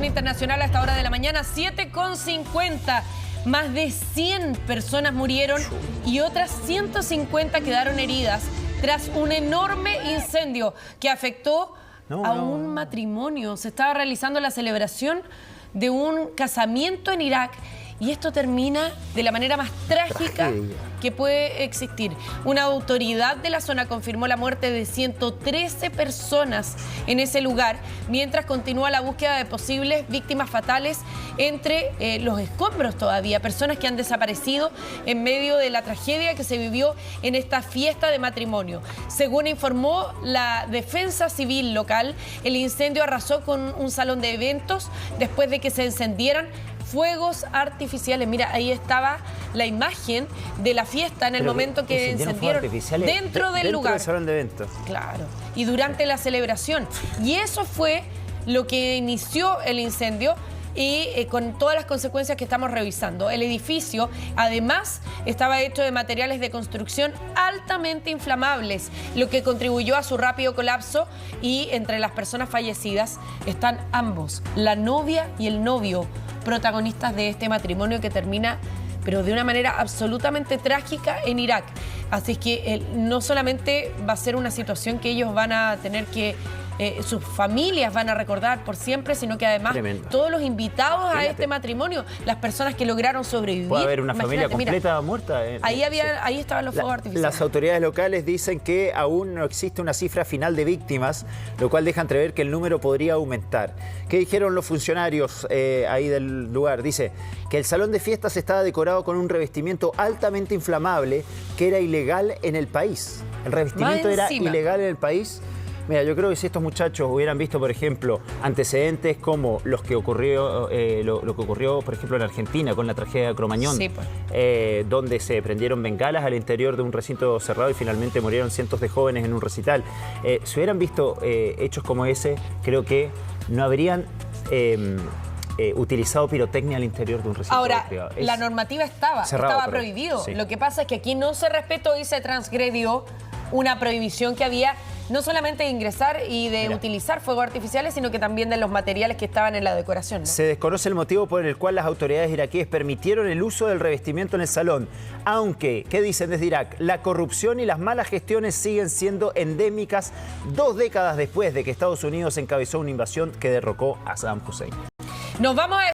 información internacional a esta hora de la mañana, 7:50. Más de 100 personas murieron y otras 150 quedaron heridas tras un enorme incendio que afectó a un matrimonio. Se estaba realizando la celebración de un casamiento en Irak y esto termina de la manera más trágica que puede existir. Una autoridad de la zona confirmó la muerte de 113 personas en ese lugar, mientras continúa la búsqueda de posibles víctimas fatales entre los escombros todavía, personas que han desaparecido en medio de la tragedia que se vivió en esta fiesta de matrimonio. Según informó la Defensa Civil local, el incendio arrasó con un salón de eventos después de que se encendieran fuegos artificiales. Mira, ahí estaba la imagen de la fiesta en el momento que encendieron dentro del lugar. Del salón de eventos. Claro, y durante la celebración. Y eso fue lo que inició el incendio y con todas las consecuencias que estamos revisando. El edificio, además, estaba hecho de materiales de construcción altamente inflamables, lo que contribuyó a su rápido colapso, y entre las personas fallecidas están ambos, la novia y el novio, protagonistas de este matrimonio que termina, pero de una manera absolutamente trágica, en Irak. Así es que no solamente va a ser una situación que ellos van a tener que, sus familias van a recordar por siempre, sino que además todos los invitados a este matrimonio, las personas que lograron sobrevivir. Puede haber una familia completa muerta. Ahí estaban los fuegos artificiales. Las autoridades locales dicen que aún no existe una cifra final de víctimas, lo cual deja entrever que el número podría aumentar. ¿Qué dijeron los funcionarios ahí del lugar? Dice que el salón de fiestas estaba decorado con un revestimiento altamente inflamable que era ilegal en el país. El revestimiento era ilegal en el país. Mira, yo creo que si estos muchachos hubieran visto, por ejemplo, antecedentes como los que ocurrió, lo que ocurrió, por ejemplo, en Argentina con la tragedia de Cromañón, donde se prendieron bengalas al interior de un recinto cerrado y finalmente murieron cientos de jóvenes en un recital. Si hubieran visto hechos como ese, creo que no habrían utilizado pirotecnia al interior de un recinto. Ahora, la normativa estaba prohibido. Lo que pasa es que aquí no se respetó y se transgredió una prohibición que había, no solamente de ingresar y de utilizar fuegos artificiales, sino que también de los materiales que estaban en la decoración, ¿no? Se desconoce el motivo por el cual las autoridades iraquíes permitieron el uso del revestimiento en el salón, aunque, ¿qué dicen desde Irak? La corrupción y las malas gestiones siguen siendo endémicas 2 décadas después de que Estados Unidos encabezó una invasión que derrocó a Saddam Hussein. Nos vamos a